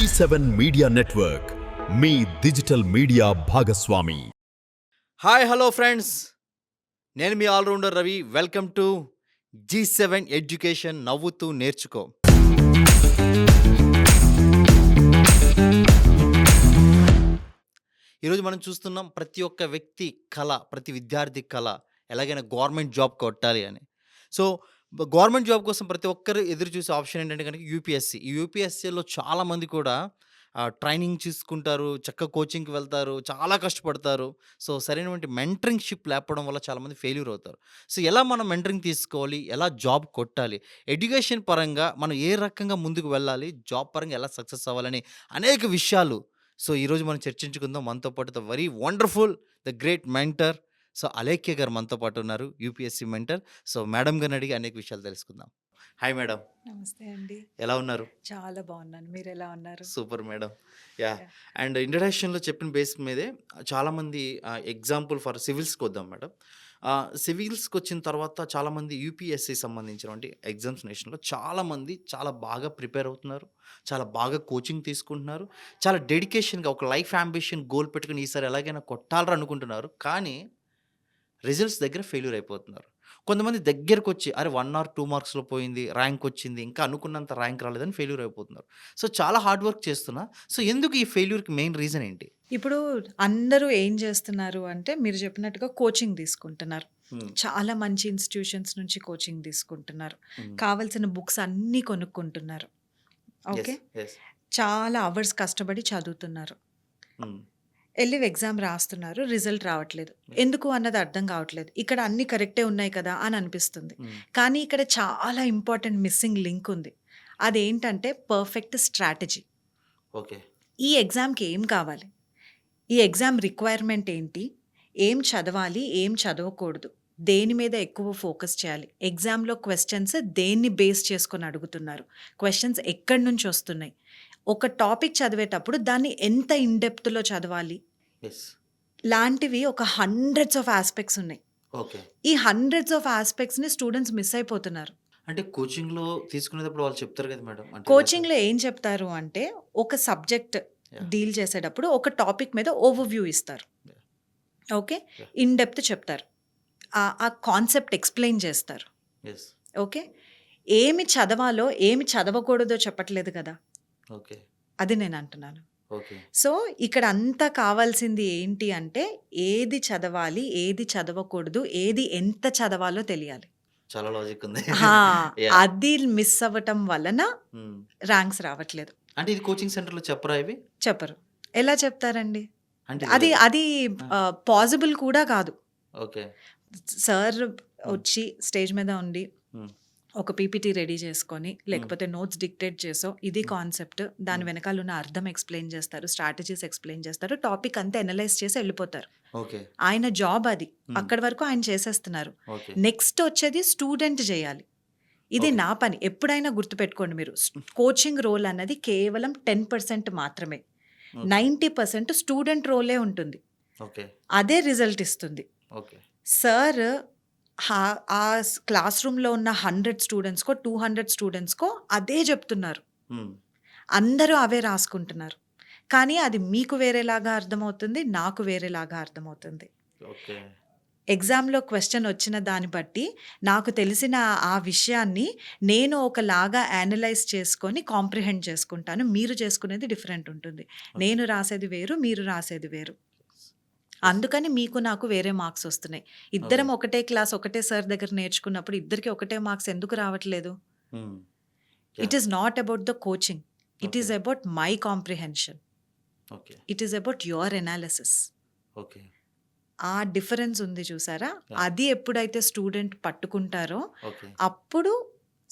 G7 media network మీ digital media భాగస్వామి. Hi hello friends, నేను మీ allrounder Ravi. Welcome to G7 education, నవ్వుతూ నేర్చుకో. ఈరోజు మనం చూస్తున్నాం ప్రతి ఒక్క వ్యక్తి కళ, ప్రతి విద్యార్థి కళ ఎలాగైనా గవర్నమెంట్ జాబ్ కొట్టాలి అని. సో గవర్నమెంట్ జాబ్ కోసం ప్రతి ఒక్కరు ఎదురు చూసే ఆప్షన్ ఏంటంటే కనుక యూపీఎస్సీ. ఈ యూపీఎస్సీలో చాలామంది కూడా ట్రైనింగ్ తీసుకుంటారు, చక్కగా కోచింగ్కి వెళ్తారు, చాలా కష్టపడతారు. సో సరైనటువంటి మెంటరింగ్షిప్ లేకపోవడం వల్ల చాలామంది ఫెయిల్యూర్ అవుతారు. సో ఎలా మనం మెంటరింగ్ తీసుకోవాలి, ఎలా జాబ్ కొట్టాలి, ఎడ్యుకేషన్ పరంగా మనం ఏ రకంగా ముందుకు వెళ్ళాలి, జాబ్ పరంగా ఎలా సక్సెస్ అవ్వాలని అనేక విషయాలు సో ఈరోజు మనం చర్చించుకుందాం. మనతో పాటు the very wonderful, the great mentor so Alekhya గారు మనతో పాటు ఉన్నారు, యూపీఎస్సీ మెంటర్. సో మేడం గారిని అడిగి అనేక విషయాలు తెలుసుకుందాం. హాయ్ మేడం, నమస్తే అండి. ఎలా ఉన్నారు? చాలా బాగున్నాను. మీరు ఎలా ఉన్నారు? Super madam. Yeah, Yeah. And ఇంట్రడక్షన్లో చెప్పిన బేస్ మీదే చాలామంది ఎగ్జాంపుల్ ఫర్ సివిల్స్కి వద్దాం మేడం. సివిల్స్కి వచ్చిన తర్వాత చాలామంది యూపీఎస్సీ సంబంధించినటువంటి ఎగ్జామినేషన్లో చాలామంది చాలా బాగా ప్రిపేర్ అవుతున్నారు, చాలా బాగా కోచింగ్ తీసుకుంటున్నారు, చాలా డెడికేషన్గా ఒక లైఫ్ అంబిషన్ గోల్ పెట్టుకుని ఈసారి ఎలాగైనా కొట్టాలని అనుకుంటున్నారు. కానీ రిజల్ట్స్ దగ్గర ఫెయిల్యూర్ అయిపోతున్నారు. కొంతమంది దగ్గరకు వచ్చి అరే 1 or 2 మార్క్స్లో పోయింది, ర్యాంక్ వచ్చింది, ఇంకా అనుకున్నంత ర్యాంక్ రాలేదని ఫెయిల్యూర్ అయిపోతున్నారు. సో చాలా హార్డ్ వర్క్ చేస్తున్నా. సో ఎందుకు ఈ ఫెయిల్యూర్కి మెయిన్ రీజన్ ఏంటి? ఇప్పుడు అందరూ ఏం చేస్తున్నారు అంటే మీరు చెప్పినట్టుగా కోచింగ్ తీసుకుంటున్నారు. Hmm. చాలా మంచి ఇన్స్టిట్యూషన్స్ నుంచి కోచింగ్ తీసుకుంటున్నారు. Hmm. కావాల్సిన బుక్స్ అన్నీ కొనుక్కుంటున్నారు. Okay, Yes, yes. చాలా అవర్స్ కష్టపడి చదువుతున్నారు. Hmm. వెళ్ళి ఎగ్జామ్ రాస్తున్నారు, రిజల్ట్ రావట్లేదు. ఎందుకు అన్నది అర్థం కావట్లేదు. ఇక్కడ అన్ని కరెక్టే ఉన్నాయి కదా అని అనిపిస్తుంది. Hmm. కానీ ఇక్కడ చాలా ఇంపార్టెంట్ మిస్సింగ్ లింక్ ఉంది. అదేంటంటే పర్ఫెక్ట్ స్ట్రాటజీ. ఓకే. ఈ ఎగ్జామ్కి ఏం కావాలి, ఈ ఎగ్జామ్ రిక్వైర్మెంట్ ఏంటి, ఏం చదవాలి, ఏం చదవకూడదు, దేని మీద ఎక్కువ ఫోకస్ చేయాలి, ఎగ్జామ్లో క్వశ్చన్స్ దేన్ని బేస్ చేసుకొని అడుగుతున్నారు, క్వశ్చన్స్ ఎక్కడి నుంచి వస్తున్నాయి, ఒక టాపిక్ చదివేటప్పుడు దాన్ని ఎంత ఇన్డెప్త్లో చదవాలి, ఎస్. లాంటివి ఒక హండ్రెడ్స్ ఆఫ్ ఆస్పెక్ట్స్ ఉన్నాయి. ఓకే. ఈ హండ్రెడ్స్ ఆఫ్ ఆస్పెక్ట్స్ని స్టూడెంట్స్ మిస్ అయిపోతున్నారు. అంటే కోచింగ్లో తీసుకునేటప్పుడు వాళ్ళు చెప్తారు కదా మేడం, అంటే కోచింగ్లో ఏం చెప్తారు అంటే ఒక సబ్జెక్ట్ Yeah. డీల్ చేసేటప్పుడు ఒక టాపిక్ మీద ఓవర్వ్యూ ఇస్తారు. Yeah. Okay, Yeah. In depth చెప్తారు, ఆ కాన్సెప్ట్ ఎక్స్ప్లెయిన్ చేస్తారు. ఎస్. ఓకే, ఏమి చదవాలో ఏమి చదవకూడదో చెప్పట్లేదు కదా, ఓకే. అది నేను అంటున్నాను. ఓకే. సో ఇక్కడ అంతా కావాల్సింది ఏంటి అంటే ఏది చదవాలి, ఏది చదవకూడదు, ఏది ఎంత చదవాలో తెలియాలి. చాలా లాజిక్ ఉంది. హా, Yeah. అది మిస్ అవ్వటం వలన Hmm. ర్యాంక్స్ రావట్లేదు. అంటే ఇది కోచింగ్ సెంటర్లో చెప్పరా ఇవి? చెప్పరు. ఎలా చెప్తారండి? అంటే అది అది పాసిబుల్ కూడా కాదు. ఓకే. సార్ వచ్చి స్టేజ్ మీద ఉండి Hmm. ఒక పీపీటీ రెడీ చేసుకొని లేకపోతే నోట్స్ డిక్టేట్ చేసో ఇది కాన్సెప్ట్, దాని వెనకాల ఉన్న అర్థం ఎక్స్ప్లెయిన్ చేస్తారు, స్ట్రాటజీస్ ఎక్స్ప్లెయిన్ చేస్తారు, టాపిక్ అంతా ఎనలైజ్ చేసి వెళ్ళిపోతారు. ఓకే. ఆయన జాబ్ అది, అక్కడి వరకు ఆయన చేసేస్తున్నారు. ఓకే. నెక్స్ట్ వచ్చేది స్టూడెంట్ చేయాలి. ఇది Okay. నా పని. ఎప్పుడైనా గుర్తుపెట్టుకోండి మీరు, కోచింగ్ రోల్ అన్నది కేవలం 10% మాత్రమే. Okay. 90% స్టూడెంట్ రోలే ఉంటుంది. ఓకే. అదే రిజల్ట్ ఇస్తుంది. ఓకే. సార్ ఆ క్లాస్ రూమ్లో ఉన్న 100 స్టూడెంట్స్కో 200 స్టూడెంట్స్కో అదే చెప్తున్నారు, Hmm. అందరూ అవే రాసుకుంటున్నారు. కానీ అది మీకు వేరేలాగా అర్థమవుతుంది, నాకు వేరేలాగా అర్థమవుతుంది. ఓకే. ఎగ్జామ్లో క్వశ్చన్ వచ్చిన దాన్ని బట్టి నాకు తెలిసిన ఆ విషయాన్ని నేను ఒకలాగా యానలైజ్ చేసుకొని కాంప్రిహెండ్ చేసుకుంటాను. మీరు చేసుకునేది డిఫరెంట్ ఉంటుంది. నేను రాసేది వేరు, మీరు రాసేది వేరు. అందుకని మీకు నాకు వేరే మార్క్స్ వస్తున్నాయి. ఇద్దరం ఒకటే క్లాస్ ఒకటే సార్ దగ్గర నేర్చుకున్నప్పుడు ఇద్దరికి ఒకటే మార్క్స్ ఎందుకు రావట్లేదు? Hmm. It is not about the coaching, it is Okay. About my comprehension, okay. It is about your analysis. Okay. ఆ డిఫరెన్స్ ఉంది చూసారా, Yeah. అది ఎప్పుడైతే స్టూడెంట్ పట్టుకుంటారో ఓకే. అప్పుడు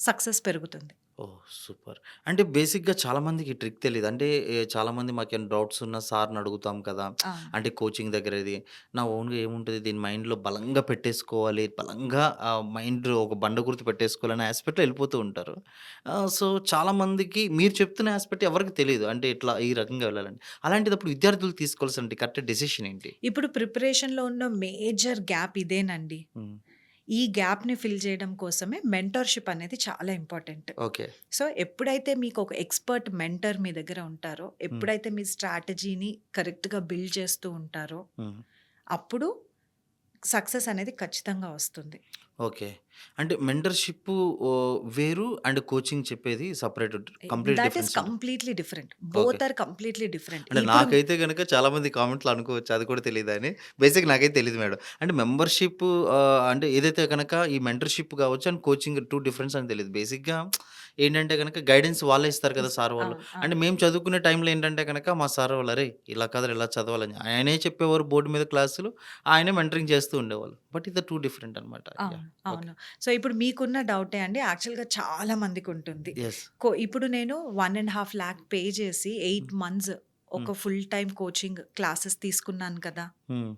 సక్సెస్ పెరుగుతుంది. ఓ సూపర్. అంటే బేసిక్గా చాలామందికి ట్రిక్ తెలియదు. అంటే చాలామంది మాకేమైనా డౌట్స్ ఉన్న సార్ని అడుగుతాం కదా, అంటే కోచింగ్ దగ్గర ఇది నా ఓన్గా ఏముంటుంది, దీని మైండ్లో బలంగా పెట్టేసుకోవాలి, బలంగా మైండ్ ఒక బండ గుర్తు పెట్టేసుకోవాలనే ఆస్పెక్ట్లో వెళ్ళిపోతూ ఉంటారు. సో చాలామందికి మీరు చెప్తున్న ఆస్పెక్ట్ ఎవరికి తెలియదు, అంటే ఇట్లా ఈ రకంగా వెళ్ళాలని. అలాంటిదప్పుడు విద్యార్థులు తీసుకోవాల్సిన కరెక్ట్ డెసిషన్ ఏంటి? ఇప్పుడు ప్రిపరేషన్లో ఉన్న మేజర్ గ్యాప్ ఇదేనండి. ఉమ్. ఈ గ్యాప్‌ని ఫిల్ చేయడం కోసమే మెంటర్‌షిప్ అనేది చాలా ఇంపార్టెంట్. ఓకే. సో, ఎప్పుడైతే మీకు ఒక ఎక్స్‌పర్ట్ మెంటర్ మీ దగ్గర ఉంటారో, ఎప్పుడైతే మీ స్ట్రాటజీని కరెక్ట్‌గా బిల్డ్ చేస్తూ ఉంటారో, హ్మ్. అప్పుడు సక్సెస్ అనేది ఖచ్చితంగా వస్తుంది. ఓకే. అంటే మెంటర్‌షిప్పు వేరు అండ్ కోచింగ్ చెప్పేది separate complete that is difference ఉంటుంది. Completely different. Okay. Both are completely different. అంటే ఇప్పుడు నాకైతే గనక చాలామంది కామెంట్‌లో అనుకోవచ్చు అది కూడా తెలీదని. బేసిక్‌గా నాకైతే తెలీదు మేడం. అంటే మెంబర్‌షిప్ అంటే ఏదైతే గనక ఈ మెంటర్‌షిప్ కావచ్చు అండ్ కోచింగ్ 2 డిఫరెన్స్ అని తెలీదు. బేసిక్‌గా ఏంటంటే గనక గైడెన్స్ వాళ్ళే ఇస్తారు కదా! సార్ వాళ్ళు. అవును. అంటే అవును. మేము చదువుకునే టైంలో ఏంటంటే గనక మా సార్ వాళ్ళు "అరేయ్! ఇలా కాదురా ఇలా చదవాలని" ఆయనే చెప్పేవారు బోర్డ్ మీద క్లాసులు. ఆయనే మెంటరింగ్ చేస్తూ ఉండేవాళ్ళు. బట్ ఇది 2 డిఫరెంట్ అనమాట. యాహ్! అవును. ఓకే. అవును. సో, ఇప్పుడు మీకున్న డౌటే అండి యాక్చువల్‌గా చాలా మందికుంటుంది. యెస్. ఇప్పుడు నేను 1.5 లాక్ పే చేసి 8 హ్మ్. మంత్స్ హ్మ్. ఒక ఫుల్ టైమ్ కోచింగ్ క్లాసెస్ తీసుకున్నాను కదా! హ్మ్.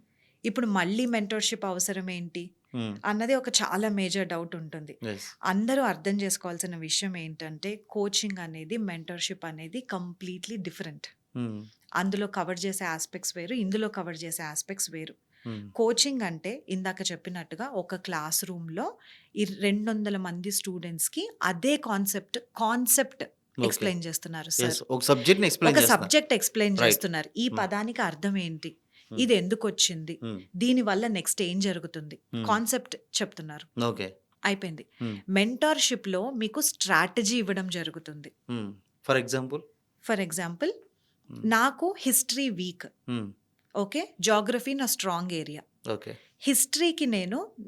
ఇప్పుడు మళ్ళీ మెంటర్‌షిప్ అవసరం ఏంటి? హ్మ్. అన్నది ఒక చాలా మేజర్ డౌట్ ఉంటుంది. యెస్. అందరూ అర్థం చేసుకోవాల్సిన విషయం ఏంటంటే కోచింగ్ అనేది, మెంటర్‌షిప్ అనేది కంప్లీట్‌లీ డిఫరెంట్. హ్మ్. అందులో కవర్ చేసే యాస్పెక్ట్స్ వేరు. ఇందులో కవర్ చేసే యాస్పెక్ట్స్ వేరు. హ్మ్. కోచింగ్ అంటే ఇందాక చెప్పినట్టుగా ఒక క్లాస్ రూమ్‌లో 200 మంది స్టూడెంట్స్‌కి అదే కాన్సెప్ట్ ఓకే. ఎక్స్‌ప్లెయిన్ చేస్తున్నారు యెస్. సార్. ఒక సబ్జెక్ట్‌ని ఎక్స్‌ప్లెయిన్ ఒక చేస్తున్నారు. Subject explain right. చేస్తున్నారు. ఈ హ్మ్. పదానికి అర్థం ఏంటి? హ్మ్. ఇది ఎందుకొచ్చింది? హ్మ్. దీనివల్ల నెక్స్ట్ ఏం జరుగుతుంది? హ్మ్. కాన్సెప్ట్ చెప్తున్నారు. ఓకే. అయిపోయింది. హ్మ్. మెంటార్‌షిప్‌లో మీకు స్ట్రాటజీ ఇవ్వడం జరుగుతుంది. హ్మ్. For example? ఫర్ ఎగ్జాంపుల్ హ్మ్. నాకు హిస్టరీ వీక్. హ్మ్. ఓకే. జియోగ్రఫీ నా స్ట్రాంగ్ ఏరియా. ఓకే. హిస్టరీకి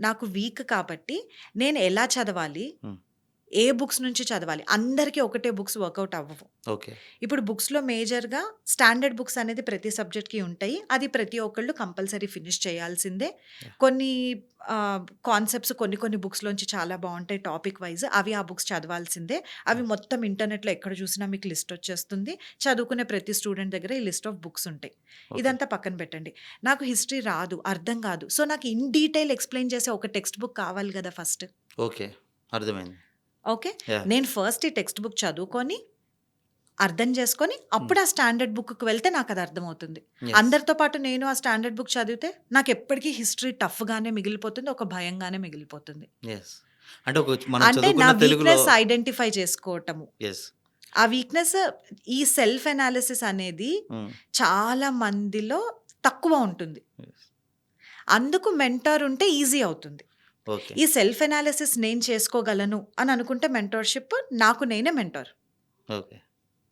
నాకు వీక్ కాబట్టి నేను ఎలా చదవాలి? హ్మ్. ఏ బుక్స్ నుంచి చదవాలి? అందరికీ ఒకటే బుక్స్ వర్కౌట్ అవ్వవు. ఓకే. ఇప్పుడు బుక్స్‌లో మేజర్‌గా స్టాండర్డ్ బుక్స్ అనేది ప్రతి సబ్జెక్ట్‌కి ఉంటాయి. అది ప్రతి ఒక్కళ్ళు కంపల్సరీ ఫినిష్ చేయాల్సిందే. యాహ్! కొన్ని కాన్సెప్ట్స్ కొన్ని బుక్స్‌లోంచి చాలా బావుంటాయి టాపిక్ వైస్. అవి ఆ బుక్స్ చదవాల్సిందే. అవి హ్మ్. మొత్తం ఇంటర్నెట్‌లో ఎక్కడ చూసినా మీకు లిస్ట్ వచ్చేస్తుంది. చదువుకునే ప్రతి స్టూడెంట్ దగ్గర ఈ లిస్ట్ ఆఫ్ బుక్స్ ఉంటాయి. ఓకే. ఇదంతా పక్కన పెట్టండి. నాకు హిస్టరీ రాదు, అర్థం కాదు. సో, నాకు ఇన్ డీటెయిల్ ఎక్స్‌ప్లెయిన్ చేసే ఒక టెక్స్ట్ బుక్ కావాలి గదా ఫస్ట్. ఓకే. అర్థమైంది. ఓకే. యాహ్! నేను ఫస్ట్ ఈ టెక్స్ట్ బుక్ చదువుకొని, అర్థం చేసుకొని, హ్మ్. అప్పుడు ఆ స్టాండర్డ్ బుక్‌కి వెళ్తే నాకది అర్థమవుతుంది. యెస్. అందరితో పాటు నేను ఆ స్టాండర్డ్ బుక్ చదివితే నాకెప్పటికీ హిస్టరీ టఫ్‌గానే మిగిలిపోతుంది. ఒక భయంగానే మిగిలిపోతుంది. యెస్. అంటే మనం అంటే నా చదువుకున్న తెలుగులో వీక్‌నెస్ ఐడెంటిఫై చేసుకోవటము. యెస్. ఆ వీక్‌నెస్ ఈ సెల్ఫ్ అనాలిసిస్ అనేది హ్మ్. చాలా మందిలో తక్కువ ఉంటుంది. యెస్. అందుకు మెంటార్ ఉంటే ఈజీ అవుతుంది. ఓకే. ఈ సెల్ఫ్ అనాలిసిస్ నేను చేసుకోగలను అని అనుకుంటే మెంటార్‌షిప్ నాకు నేనే mentor. Okay.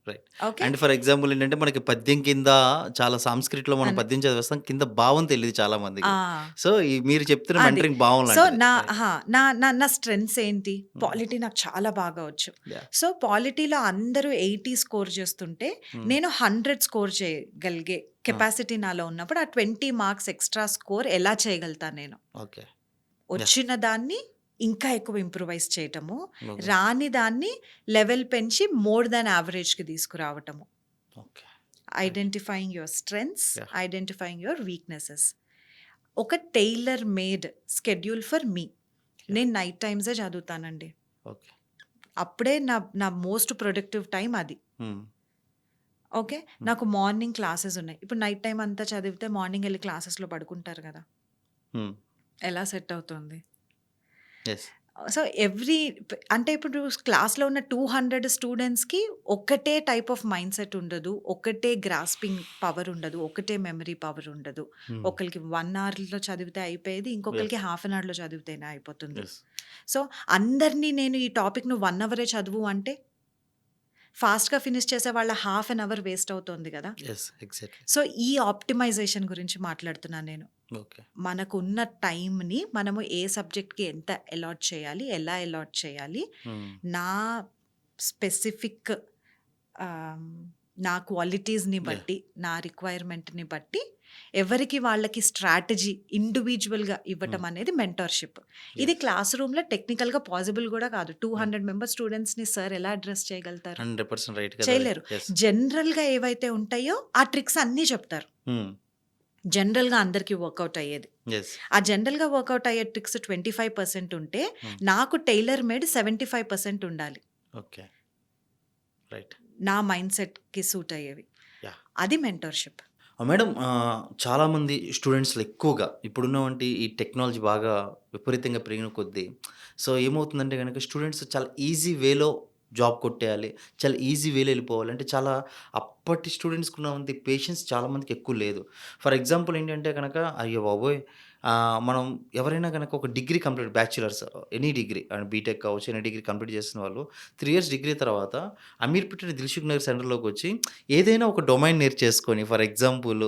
Right. Okay. And for example ఏంటంటే మనకి పద్యం కింద చాలా సంస్కృతిలో మనం అన్ పద్యం చదివేస్తాం. కింద భావం తెలీదు చాలా మందికి. ఆ! సో, మీరు చెప్తున్న అది. మెంటరింగ్ భావం సో, లాంటిది. నా రైట్. అహా! నా నా నా స్ట్రెంగ్త్స్ ఏంటి? హ్మ్. పాలిటీ నాకు చాలా బాగా వచ్చు. యాహ్! సో, పాలిటీలో అందరూ 80 స్కోర్ చేస్తుంటే, హ్మ్. నేను 100 స్కోర్ చేయగలిగే ఆ! కెపాసిటీ నాలో ఉన్నప్పుడు, ఆ 20 మార్క్స్ ఎక్స్‌ట్రా స్కోర్ ఎలా చేయగలుగుతాను నేను? ఓకే. యాహ్! వచ్చిన దాన్ని ఇంకా ఎక్కువ ఇంప్రూవైజ్ చేయటము, ఓకే. రాని దాన్ని లెవెల్ పెంచి మోర్ దాన్ యావరేజ్‌కి తీసుకురావటము. Okay. Right. Identifying your strengths, yeah! Identifying your weaknesses. ఒక టైలర్ మేడ్ స్కెడ్యూల్ ఫర్ మీ. యాహ్! నేను నైట్ టైమ్సే చదువుతానండి. ఓకే. అప్పుడే నా నా మోస్ట్ ప్రొడక్టివ్ టైమ్ అది. హ్మ్. ఓకే. హ్మ్. నాకు మార్నింగ్ క్లాసెస్ ఉన్నాయి. ఇప్పుడు నైట్ టైమ్ అంతా చదివితే మార్నింగ్ ఎళ్లి క్లాసెస్‌లో పడుకుంటారు గదా! హ్మ్. ఎలా సెట్ అవుతుంది? యెస్. సో, అంటే ఇప్పుడు క్లాస్‌లో ఉన్న 200 స్టూడెంట్స్‌కి ఒక్కటే టైప్ ఆఫ్ మైండ్‌సెట్ ఉండదు. ఒకటే గ్రాస్పింగ్ పవర్ ఉండదు. ఒకటే మెమరీ పవర్ ఉండదు. హ్మ్. ఒకళ్ళకి 1 అవర్‌లో చదివితే అయిపోయేది. యాహ్! ఇంకొకళ్ళకి హాఫ్ అన్ అవర్‌లో చదివితేనే అయిపోతుంది. యెస్. సో, అందరిని నేను ఈ టాపిక్ నువ్వు 1 అవరే చదువు అంటే, ఫాస్ట్‌గా ఫినిష్ చేసే వాళ్ళ హాఫ్ అన్ అవర్ వేస్ట్ అవుతోంది గదా! యెస్. ఎగ్జాక్ట్‌లీ. సో, ఈ ఆప్టిమైజేషన్ గురించి మాట్లాడుతున్నాను నేను. ఓకే. మనకున్న టైమ్‌ని మనము ఏ సబ్జెక్ట్‌కి ఎంత అలాట్ చేయాలి? ఎలా అలాట్ చేయాలి? హ్మ్. నా స్పెసిఫిక్ ఆహ్, నా క్వాలిటీస్‌ని యాహ్! బట్టి, నా రిక్వైర్మెంట్‌ని బట్టి ఎవరికి వాళ్ళకి స్ట్రాటజీ ఇండివిడ్యువల్‌గా హ్మ్. ఇవ్వటం అనేది మెంటార్‌షిప్. ఇది యెస్. క్లాస్ రూమ్‌లో టెక్నికల్‌గా పాసిబుల్ గూడా కాదు. యాహ్! 200 మెంబర్ స్టూడెంట్స్‌ని సార్ ఎలా అడ్రెస్ చేయగలుగుతారు? 100% రైట్ కదా! అది. చేయలేరు. యెస్. జనరల్‌గా ఏవైతే ఉంటాయో ఆ ట్రిక్స్ అన్నీ చెప్తారు. హ్మ్. జనరల్‌గా అందరికీ వర్కౌట్ అయ్యేది. యెస్. ఆ జనరల్‌గా వర్కౌట్ అయ్యే ట్రిక్స్ 25% ఉంటే, హ్మ్. నాకు టైలర్ మేడ్ 75% ఉండాలి. ఓకే. రైట్. నా మైండ్‌సెట్‌కి సూట్ అయ్యేవి. యాహ్! అది మెంటార్‌షిప్. మేడం చాలామంది స్టూడెంట్స్‌లో ఎక్కువగా ఇప్పుడున్నవంటి ఈ టెక్నాలజీ బాగా విపరీతంగా పెరిగిన కొద్దీ సో, ఏమవుతుందంటే గనక స్టూడెంట్స్ చాలా ఈజీ వేలో జాబ్ కొట్టేయాలి. చాలా ఈజీ వేలో ఎళ్ళిపోవాలి. అంటే చాలా అప్పటి స్టూడెంట్స్‌కున్నంత పేషెన్స్ చాలామందికి ఎక్కువ లేదు. ఫర్ ఎగ్జాంపుల్ ఏంటంటే గనక అయ్య బాబోయ్! మనం ఎవరైనా గనక ఒక degree complete bachelors any degree and BTech కావచ్చు, ఎనీ డిగ్రీ కంప్లీట్ చేసిన వాళ్ళు 3 ఇయర్స్ డిగ్రీ తర్వాత అమీర్పేట దిల్‌సుఖ్ నగర్ సెంటర్‌లోకొచ్చి ఏదైనా ఒక డొమైన్ నేర్చేసుకొని ఫర్ ఎగ్జాంపుల్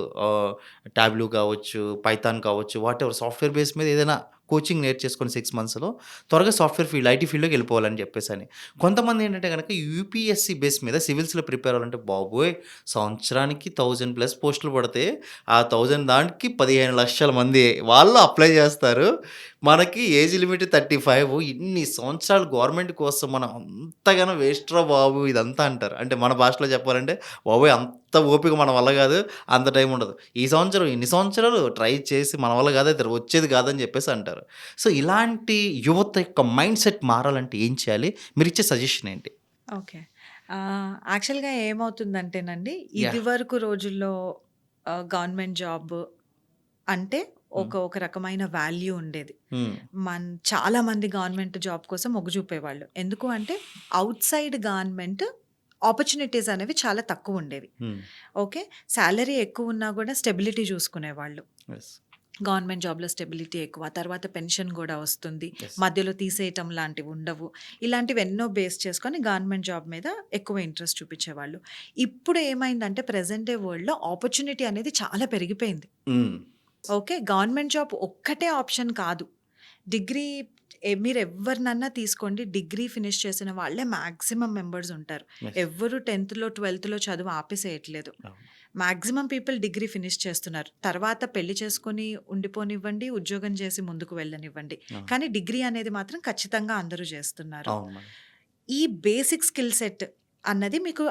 టాబ్లూ కావచ్చు, పైథాన్ కావచ్చు, వాటెవర్ సాఫ్ట్‌వేర్ బేస్ మీద ఏదైనా కోచింగ్ నేర్చేసుకొని 6 మంత్స్‌లో త్వరగా సాఫ్ట్‌వేర్ ఫీల్డ్, ఐటీ ఫీల్డ్‌లోకి వెళ్ళిపోవాలని చెప్పేసని. కొంతమంది ఏంటంటే గనక యూపీఎస్‌సి బేస్ మీద సివిల్స్‌లో ప్రిపేర్ అవ్వాలంటే బాబోయ్! సంవత్సరానికి 1000 ప్లస్ పోస్టులు పడితే, ఆ 1000 దానికి 15,00,000 మంది వాళ్ళు అప్లై చేస్తారు. మనకి ఏజ్ లిమిట్ 35 ఇన్ని సంవత్సరాలు గవర్నమెంట్ కోసం మనం అంతగానం వేస్ట్‌రా బాబు ఇదంతా అంటారు. అంటే మన భాషలో చెప్పాలంటే, బాబోయ్! అంత ఓపిక మన వల్ల కాదు. అంత టైం ఉండదు. ఈ సంవత్సరం ఇన్ని సంవత్సరాలు ట్రై చేసి మన వల్ల కాదు వచ్చేది కాదని చెప్పేసి అంటారు. సో, ఇలాంటి యువత యొక్క మైండ్ సెట్ మారాలంటే ఏం చేయాలి? మీరిచ్చే సజెషన్ ఏంటి? ఓకే. యాక్చువల్‌గా ఏమవుతుందంటేనండి, యాహ్! ఇదివరకు రోజుల్లో గవర్నమెంట్ జాబ్ అంటే హ్మ్. ఒక రకమైన వాల్యూ ఉండేది. హ్మ్. చాలామంది గవర్నమెంట్ జాబ్ కోసం మొగ్గు చూపేవాళ్ళు. ఎందుకు అంటే, ఔట్‌సైడ్ గవర్నమెంట్ ఆపర్చునిటీస్ అనేవి చాలా తక్కువుండేవి. హ్మ్. ఓకే. సాలరీ ఎక్కువున్నా గూడా స్టెబిలిటీ చూసుకునేవాళ్ళు. యెస్. గవర్నమెంట్ జాబ్‌లో స్టెబిలిటీ ఎక్కువ. తర్వాత పెన్షన్ గూడా వస్తుంది. యెస్. మధ్యలో తీసేయటం లాంటివి ఉండవు. ఇలాంటివి ఎన్నో బేస్ చేసుకొని గవర్నమెంట్ జాబ్ మీద ఎక్కువ ఇంట్రెస్ట్ చూపించేవాళ్ళు. ఇప్పుడు ఏమైందంటే ప్రెజెంట్ డే వరల్డ్‌లో ఆపర్చునిటీ అనేది చాలా పెరిగిపోయింది. హ్మ్. ఓకే. గవర్నమెంట్ జాబ్ ఒక్కటే ఆప్షన్ కాదు. డిగ్రీ మీరెవ్వరినన్నా తీసుకోండి. డిగ్రీ ఫినిష్ చేసిన వాళ్ళే మాక్సిమం మెంబర్స్ ఉంటారు. యెస్. ఎవ్వరు 10థ్‌లో, 12థ్‌లో చదువు ఆపేసేయట్లేదు. అవును. మాక్సిమం పీపుల్ డిగ్రీ ఫినిష్ చేస్తున్నారు. తర్వాత పెళ్లి చేసుకొని ఉండిపోనివ్వండి, ఉద్యోగం చేసి ముందుకు వెళ్ళనివ్వండి. అవును. కానీ డిగ్రీ అనేది మాత్రం ఖచ్చితంగా అందరూ చేస్తున్నారు. అవును మేడం. ఈ బేసిక్ స్కిల్ సెట్ అన్నది మీకు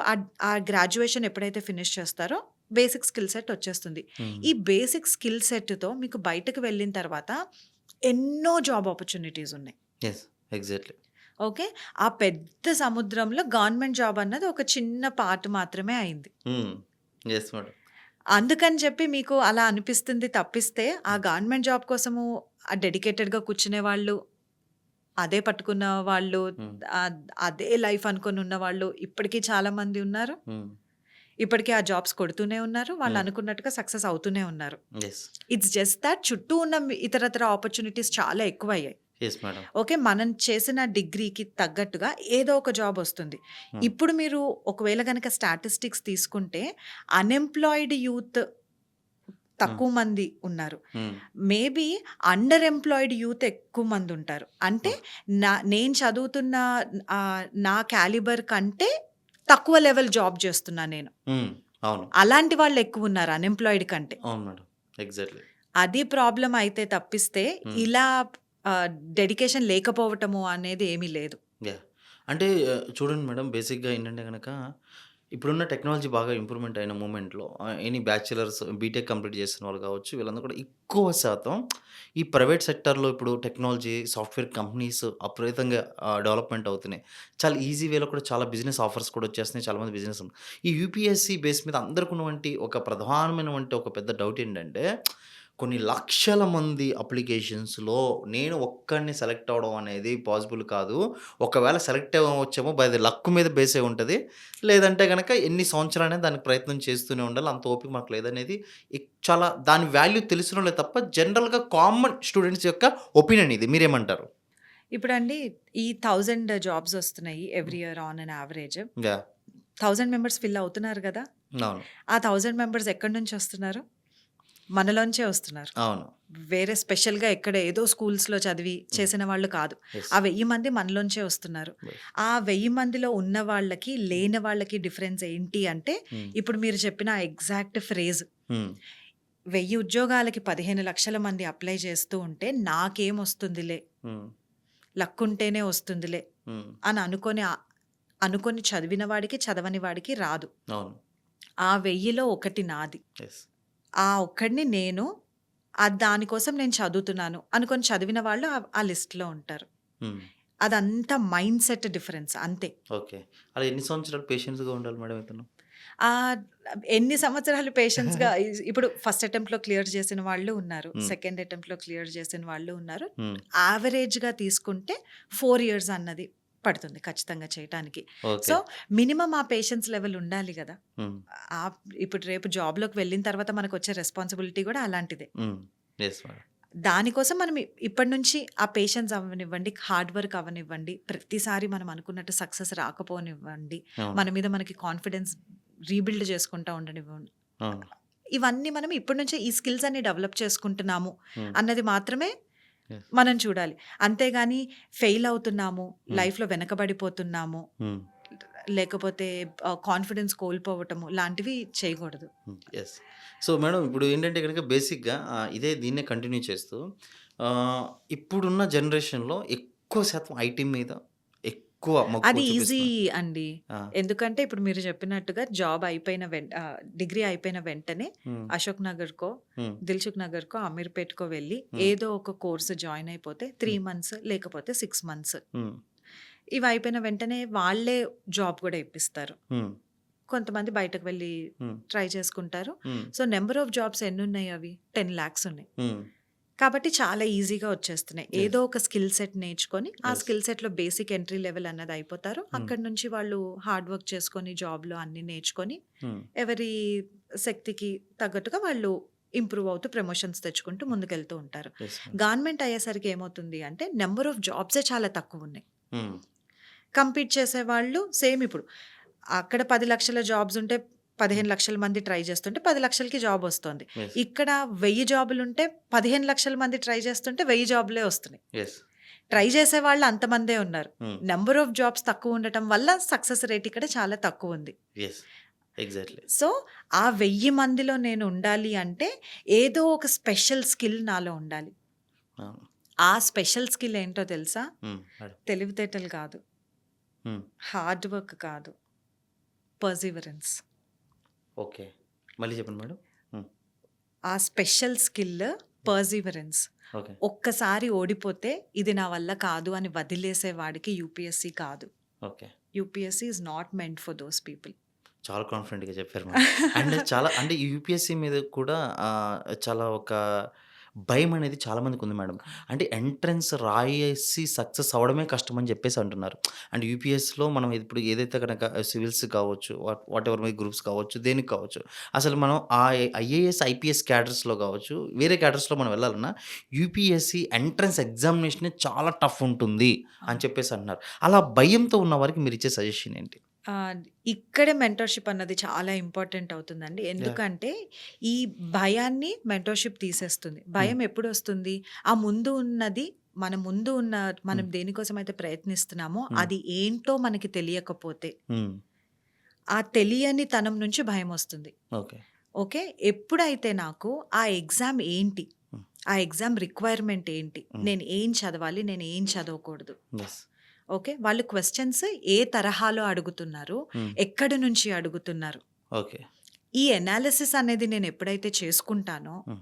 ఆ గ్రాడ్యుయేషన్ ఎప్పుడైతే ఫినిష్ చేస్తారో బేసిక్ స్కిల్ సెట్ వచ్చేస్తుంది. హ్మ్. ఈ బేసిక్ స్కిల్ సెట్‌తో మీకు బయటకు వెళ్ళిన తర్వాత ఎన్నో జాబ్ ఆపర్చునిటీస్ ఉన్నాయి. యెస్. ఎగ్జాక్ట్‌లీ. ఓకే. ఆ పెద్ద సముద్రంలో గవర్నమెంట్ జాబ్ అన్నది ఒక చిన్న పార్ట్ మాత్రమే అయింది. హ్మ్. Yes madam. అందుకని చెప్పి మీకు అలా అనిపిస్తుంది తప్పిస్తే, ఆ హ్మ్. గవర్నమెంట్ జాబ్ కోసము డెడికేటెడ్‌గా కూర్చునే వాళ్ళు, అదే పట్టుకున్న వాళ్ళు, హ్మ్. అదే లైఫ్ అనుకోని ఉన్నవాళ్ళు ఇప్పటికీ చాలా మంది ఉన్నారు. హ్మ్. ఇప్పటికీ ఆ జాబ్స్ కొడుతూనే ఉన్నారు. వాళ్ళు హ్మ్. అనుకున్నట్టుగా సక్సెస్ అవుతూనే ఉన్నారు. యెస్. ఇట్స్ జస్ట్ థట్ చుట్టూ ఉన్న ఇతరత్ర ఆపర్చునిటీస్ చాలా ఎక్కువయ్యాయి. Yes madam. ఓకే. మనం చేసిన డిగ్రీకి తగ్గట్టుగా ఏదో ఒక జాబ్ వస్తుంది. హ్మ్. ఇప్పుడు మీరు ఒకవేళ గనక స్టాటిస్టిక్స్ తీసుకుంటే అన్‌ఎంప్లాయిడ్ యూత్ హ్మ్. తక్కువ మంది ఉన్నారు. హ్మ్. మేబీ అండర్ ఎంప్లాయిడ్ యూత్ ఎక్కువ మంది ఉంటారు. అంటే ఓహ్! నేను చదువుతున్న నా క్యాలిబర్ కంటే తక్కువ లెవెల్ జాబ్ చేస్తున్నా నేను. హ్మ్. అవును. అలాంటి వాళ్ళు ఎక్కువ ఉన్నారు అన్‌ఎంప్లాయిడ్ కంటే. అవును మేడం. ఎగ్జాక్ట్‌లీ. అది ప్రాబ్లమ్ అయితే తప్పిస్తే హ్మ్. ఇలా డెడికేషన్ లేకపోవటము అనేది ఏమీ లేదు. యాహ్! అంటే చూడండి మేడం బేసిక్‌గా ఏంటంటే గనక, ఇప్పుడున్న టెక్నాలజీ బాగా ఇంప్రూవ్‌మెంట్ అయిన మూమెంట్‌లో ఎనీ బ్యాచిలర్స్, బీటెక్ కంప్లీట్ చేసిన వాళ్ళు కావచ్చు, వీళ్ళందరూ కూడా ఎక్కువ శాతం ఈ ప్రైవేట్ సెక్టార్‌లో ఇప్పుడు టెక్నాలజీ, సాఫ్ట్‌వేర్ కంపెనీస్ విపరీతంగా డెవలప్‌మెంట్ అవుతున్నాయి. చాలా ఈజీ వేలో కూడా చాలా బిజినెస్ ఆఫర్స్ కూడా వచ్చేస్తున్నాయి. చాలామంది బిజినెస్ ఈ యూపీఎస్‌సి బేస్ మీద అందరికి ఉన్నవంటి ఒక ప్రధానమైనవంటి ఒక పెద్ద డౌట్ ఏంటంటే, కొన్ని లక్షల మంది అప్లికేషన్స్‌లో నేను ఒక్కడిని సెలెక్ట్ అవ్వడం అనేది పాసిబుల్ కాదు. ఒకవేళ సెలెక్ట్ అవ్వచ్చేమో బై ది లక్ మీద బేస్ అయి ఉంటది. లేదంటే గనక ఎన్ని సంవత్సరాలైనా దానికి ప్రయత్నం చేస్తూనే ఉండాలి. అంత ఓపిక మాకు లేదనేది చాలా దాని వాల్యూ తెలిసినోళ్ళే తప్ప జనరల్‌గా కామన్ స్టూడెంట్స్ యొక్క ఒపీనియన్ ఇది. మీరేమంటారు? ఇప్పుడండి ఈ 1000 జాబ్స్ వస్తున్నాయి హ్మ్. Every year on an average. Yeah! 1000 members fill అవుతున్నారు గదా! అవును. ఆ 1000 మెంబర్స్ ఎక్కడి నుంచి వస్తున్నారు? మనలోంచే వస్తున్నారు. అవును. వేరే స్పెషల్‌గా ఎక్కడ ఏదో స్కూల్స్‌లో చదివి హ్మ్. చేసిన వాళ్ళు కాదు. యెస్. ఆ 1000 మంది మనలోంచే వస్తున్నారు. యెస్. ఆ 1000 మందిలో ఉన్న వాళ్ళకి, లేని వాళ్ళకి డిఫరెన్స్ ఏంటి అంటే, హ్మ్. ఇప్పుడు మీరు చెప్పిన ఎగ్జాక్ట్ ఫ్రేజ్ హ్మ్. 1000 ఉద్యోగాలకి 15,00,000 మంది అప్లై చేస్తూ ఉంటే నాకేమొస్తుందిలే, హ్మ్. లక్కుంటేనే వస్తుందిలే హ్మ్. అని అనుకోని చదివిన వాడికి, చదవని వాడికి రాదు. అవును. ఆ 1000లో ఒకటి నాది. యెస్. ఆ ఒక్కడిని నేను దానికోసం నేను చదువుతున్నాను అనుకోని చదివిన వాళ్ళు ఆ లిస్ట్‌లో ఉంటారు. హ్మ్. అదంతా మైండ్ సెట్ డిఫరెన్స్ అంతే. ఓకే. అలా ఎన్ని సంవత్సరాలు పేషెన్స్‌గా ఉండాలి మేడం ఇతను? ఎన్ని సంవత్సరాలు పేషెన్స్‌గా ఇప్పుడు ఫస్ట్ అటెంప్ట్‌లో క్లియర్ చేసిన వాళ్ళు ఉన్నారు. హ్మ్. సెకండ్ అటెంప్ట్‌లో క్లియర్ చేసిన వాళ్ళు ఉన్నారు. హ్మ్. యావరేజ్‌గా తీసుకుంటే 4 ఇయర్స్ అన్నది పడుతుంది ఖచ్చితంగా చేయటానికి. ఓకే. సో, మినిమమ్ ఆ పేషెన్స్ లెవెల్ ఉండాలి గదా! హ్మ్. ఇప్పుడు రేపు జాబ్‌లోకి వెళ్ళిన తర్వాత మనకొచ్చే రెస్పాన్సిబిలిటీ గూడా అలాంటిదే. హ్మ్. Yes madam. దానికోసం మనం ఇప్పటి నుంచి ఆ పేషెన్స్ అవ్వనివ్వండి, హార్డ్ వర్క్ అవ్వనివ్వండి, ప్రతిసారి మనం అనుకున్నట్టు సక్సెస్ రాకపోనివ్వండి, అవును. మన మీద మనకి కాన్ఫిడెన్స్ రీబిల్డ్ చేసుకుంటా ఉండనివ్వండి. అవును. ఇవన్నీ మనం ఇప్పటి నుంచే ఈ స్కిల్స్ అన్ని డెవలప్ చేసుకుంటున్నాము హ్మ్. అన్నది మాత్రమే యెస్. మనం చూడాలి. అంతేగాని ఫెయిల్ అవుతున్నాము, హ్మ్. లైఫ్‌లో వెనకబడిపోతున్నాము, హ్మ్. లేకపోతే కాన్ఫిడెన్స్ కోల్పోవటము లాంటివి చేయకూడదు. హ్మ్. యెస్. సో, మేడం ఇప్పుడు ఏంటంటే గనక బేసిక్‌గా ఇదే దీన్నే కంటిన్యూ చేస్తూ ఇప్పుడున్న జనరేషన్‌లో ఎక్కువ శాతం ఐటీ మీద ఎక్కువ మక్కువ అది ఈజీ చూపిస్తున్నారు. అండి. ఆ! ఎందుకంటే ఇప్పుడు మీరు చెప్పినట్టుగా జాబ్ అయిపోయిన డిగ్రీ అయిపోయిన వెంటనే హ్మ్. అశోక్ నగర్‌కో, హ్మ్. దిల్సుఖ్ నగర్‌కో, అమీర్‌పేట్‌కో వెళ్ళి హ్మ్. ఏదో ఒక కోర్స్ జాయిన్ అయిపోతే 3 హ్మ్. మంత్స్ లేకపోతే 6 మంత్స్. హ్మ్. ఇవి అయిపోయిన వెంటనే వాళ్ళే జాబ్ కూడా ఇప్పిస్తారు. హ్మ్. కొంతమంది బయటకు వెళ్ళి హ్మ్. ట్రై చేసుకుంటారు. హ్మ్. సో, నంబర్ ఆఫ్ జాబ్స్ ఎన్నున్నాయి అవి? 10 లాక్స్ ఉన్నాయి. హ్మ్. కాబట్టి చాలా ఈజీగా వచ్చేస్తున్నాయి. యెస్. ఏదో ఒక స్కిల్ సెట్ నేర్చుకొని, ఆ యెస్. స్కిల్ సెట్‌లో బేసిక్ ఎంట్రీ లెవెల్ అన్నది అయిపోతారు. హ్మ్. అక్కడి నుంచి వాళ్ళు హార్డ్ వర్క్ చేసుకొని, జాబ్‌లో అన్నీ నేర్చుకొని, హ్మ్. ఎవరి శక్తికి తగ్గట్టుగా వాళ్ళు ఇంప్రూవ్ అవుతూ ప్రమోషన్స్ తెచ్చుకుంటూ ముందుకెళ్తూ ఉంటారు. Yes madam. గవర్నమెంట్ అయ్యేసరికి ఏమవుతుంది అంటే, నంబర్ ఆఫ్ జాబ్సే చాలా తక్కువున్నాయి. హ్మ్. కంపీట్ చేసేవాళ్ళు సేమ్ ఇప్పుడు అక్కడ 10,00,000 జాబ్స్ ఉంటే 15,00,000 మంది ట్రై చేస్తుంటే 10,00,000కి జాబ్ వస్తోంది. యెస్. ఇక్కడ 1000 జాబులుంటే 15,00,000 మంది ట్రై చేస్తుంటే 1000 జాబులే వస్తున్నాయి. యెస్. ట్రై చేసేవాళ్ళు అంతమందే ఉన్నారు. హ్మ్. నంబర్ ఆఫ్ జాబ్స్ తక్కువ ఉండటం వల్ల సక్సెస్ రేట్ ఇక్కడ చాలా తక్కువుంది. యెస్. ఎగ్జాక్ట్‌లీ. సో, ఆ 1000 మందిలో నేను ఉండాలి అంటే ఏదో ఒక స్పెషల్ స్కిల్ నాలో ఉండాలి. అవును. ఆ స్పెషల్ స్కిల్ ఏంటో తెలుసా? హ్మ్. మేడం. తెలివితేటలు కాదు. హ్మ్. హార్డ్ వర్క్ కాదు. పర్సివరెన్స్. ఓకే. మళ్ళీ చెప్పండి మేడం. హ్మ్. ఆ స్పెషల్ స్కిల్ పర్సివరెన్స్. ఓకే. ఒక్కసారి ఓడిపోతే ఇది నా వల్ల కాదు అని వదిలేసే వాడికి యూపీఎస్సీ కాదు. Okay. UPSC is not meant for those people. చాలా కాన్ఫిడెంట్‌గా చెప్పారు మేడం. అండ్ చాలా అంటే ఈ యూపీఎస్‌సీ మీద కూడా చాలా ఒక భయమనేది చాలా మందికుంది మేడం. అంటే ఎంట్రన్స్ రాయేసి సక్సెస్ అవ్వడమే కష్టమని చెప్పేసి అంటున్నారు. అండ్ యూపీఎస్‌లో మనం ఇప్పుడు ఏదైతే గనక సివిల్స్ కావచ్చు, వాటెవర్ మీ గ్రూప్స్ కావచ్చు, దేనికి కావచ్చు. అసలు మనం ఐఏఎస్, ఐపీఎస్ క్యాడర్స్‌లో కావచ్చు, వేరే క్యాడర్స్‌లో మనం వెళ్ళాలన్నా యూపీఎస్‌సీ ఎంట్రన్స్ ఎగ్జామినేషనే చాలా టఫ్ ఉంటుంది అని చెప్పేసి అంటున్నారు. అలా భయంతో ఉన్న వారికి మీరిచ్చే సజెషన్ ఏంటి? ఇక్కడే మెంటర్‌షిప్ అన్నది చాలా ఇంపార్టెంట్ అవుతుందండి. యాహ్! ఎందుకంటే ఈ భయాన్ని మెంటర్‌షిప్ తీసేస్తుంది. హ్మ్. భయం ఎప్పుడొస్తుంది? ఆ ముందు ఉన్నది మన ముందు ఉన్న మనం హ్మ్. దేనికోసమైతే ప్రయత్నిస్తున్నామో హ్మ్. అది ఏంటో మనకి తెలియకపోతే, హ్మ్. ఆ తెలియని తనం నుంచి భయమొస్తుంది. ఓకే. ఓకే. ఎప్పుడైతే నాకు ఆ ఎగ్జామ్ ఏంటి? హ్మ్. ఆ ఎగ్జామ్ రిక్వైర్‌మెంట్ ఏంటి? హ్మ్. నేను ఏం చదవాలి? నేను ఏం చదవకూడదు? యెస్. ఓకే. వాళ్ళు క్వెషన్స్ ఏ తరహాలో అడుగుతున్నారు? హ్మ్. ఎక్కడి నుంచి అడుగుతున్నారు? ఓకే. ఈ ఎనాలిసిస్ అనేది నేను ఎప్పుడైతే చేసుకుంటానో, హ్మ్.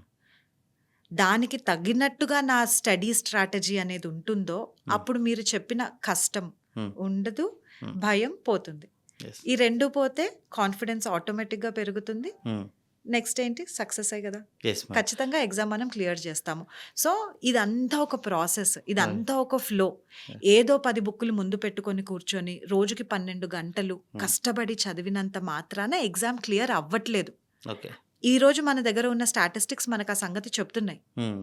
దానికి తగినట్టుగా నా స్టడీ స్ట్రాటజీ అనేది ఉంటుందో, హ్మ్. అప్పుడు మీరు చెప్పిన కష్టం హ్మ్. ఉండదు. హ్మ్. భయం పోతుంది. యెస్. ఈ 2 పోతే కాన్ఫిడెన్స్ ఆటోమేటిక్‌గా పెరుగుతుంది. హ్మ్. నెక్స్ట్ ఏంటి? సక్సెసే గదా! Yes madam. ఖచ్చితంగా ఎగ్జామ్ మనం క్లియర్ చేస్తాము. సో, ఇదంతా ఒక ప్రాసెస్. అవును. ఇదంతా ఒక ఫ్లో. యెస్. ఏదో 10 బుక్కులు ముందు పెట్టుకొని కూర్చొని, రోజుకి 12 గంటలు హ్మ్. కష్టపడి చదివినంత మాత్రాన ఎగ్జామ్ క్లియర్ అవ్వట్లేదు. ఓకే. ఈరోజు మన దగ్గర ఉన్న స్టాటిస్టిక్స్ మనకు ఆ సంగతి చెప్తున్నాయి. హ్మ్.